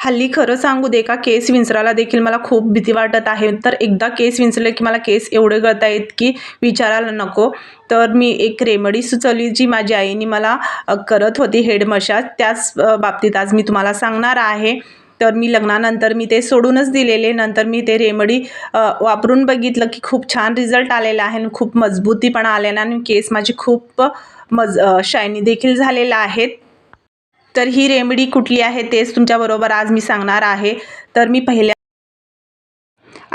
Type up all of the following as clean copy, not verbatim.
हल्ली खरं सांगू दे का, केस विंचरायला देखील मला खूप भीती वाटत आहे. तर एकदा केस विंचरले की मला केस एवढे गळतायत की विचारायला नको. तर मी एक रेमेडी सुचवली जी माझी आईने मला करत होती हेड मसाज. त्याच बाबतीत आज मी तुम्हाला सांगणार आहे. तर मी लग्नानंतर मी ते सोडूनच दिलेले. नंतर मी ते रेमेडी वापरून बघितलं की खूप छान रिझल्ट आलेला आहे आणि खूप मजबूतीपणा आलेला आणि केस माझे खूप शायनी देखील झालेले आहेत. तर ही रेमेडी कुठली आहे तेच तुमच्याबरोबर आज मी सांगणार आहे. तर मी पहिल्या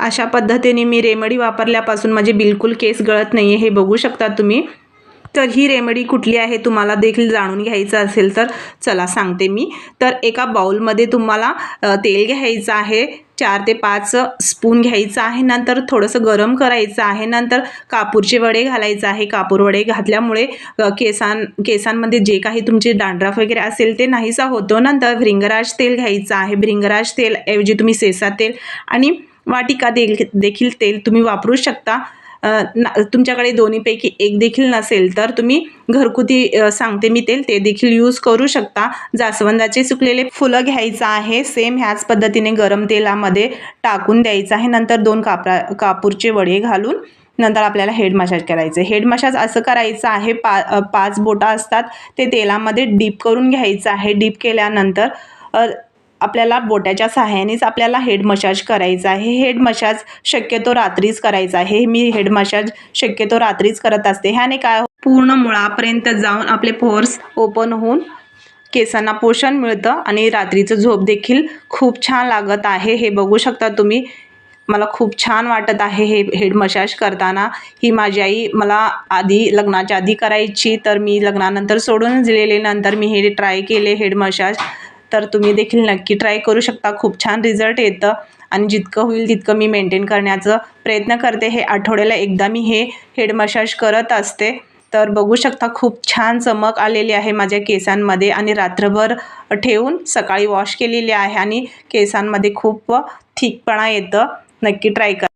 अशा पद्धतीने मी रेमेडी वापरल्यापासून माझे बिलकुल केस गळत नाही आहे, हे बघू शकता तुम्ही. तर ही रेमेडी कुठली आहे तुम्हाला देखील जाणून घ्यायचं असेल तर चला सांगते मी. तर एका बाउलमध्ये तुम्हाला तेल घ्यायचं आहे, 4 ते 5 स्पून घ्यायचं आहे. नंतर थोडंसं गरम करायचं आहे. नंतर कापूरचे वडे घालायचे आहे. कापूर वडे घातल्यामुळे केसांमध्ये जे काही तुमचे डॅन्ड्रफ वगैरे असेल ते नाहीसा होतो. नंतर भृंगराज तेल घ्यायचं आहे. भृंगराज तेल ऐवजी तुम्ही सेसा तेल आणि वाटिका देखील तेल तुम्ही वापरू शकता. तुमच्याकडे दोन्हीपैकी एक देखील नसेल तर तुम्ही घरगुती सांगते मी तेल ते देखील यूज करू शकता. जास्वंदाचे सुकलेले फुलं घ्यायचं आहे. सेम ह्याच पद्धतीने गरम तेलामध्ये टाकून द्यायचं आहे. नंतर 2 कापूरचे वडे घालून नंतर आपल्याला हेड मसाज करायचं. हेड मसाज असं करायचं आहे, 5 बोटं असतात ते तेलामध्ये डीप करून घ्यायचं आहे. डीप केल्यानंतर आपल्याला बोटाच्या सहाय्यानेच आपल्याला हेड मसाज करायचा आहे. हेड मसाज शक्यतो रात्रीच करायचा आहे. मी हेड मसाज शक्यतो रात्रीच करत असते. ह्याने काय पूर्ण मुळापर्यंत जाऊन आपले पोर्स ओपन होऊन केसांना पोषण मिळतं आणि रात्रीचं झोप देखील खूप छान लागत आहे. हे बघू शकता तुम्ही. मला खूप छान वाटत आहे हे हेड मसाज करताना. ही माझी आई मला लग्नाच्या आधी करायची, तर मी लग्नानंतर सोडून दिलेले. नंतर मी हे ट्राय केले हेड मसाज. तर तुम्ही देखील नक्की ट्राय करू शकता. खूप छान रिझल्ट येतं आणि जितकं होईल तितकं मी मेंटेन करण्याचा प्रयत्न करते. हे आठवड्याला एकदा मी हे हेड मसाज करत असते. तर बघू शकता खूप छान चमक आलेली आहे माझ्या केसांमध्ये आणि रात्रभर ठेवून सकाळी वॉश केलेली आहे आणि केसांमध्ये खूप थिकपणा येतं. नक्की ट्राय करा.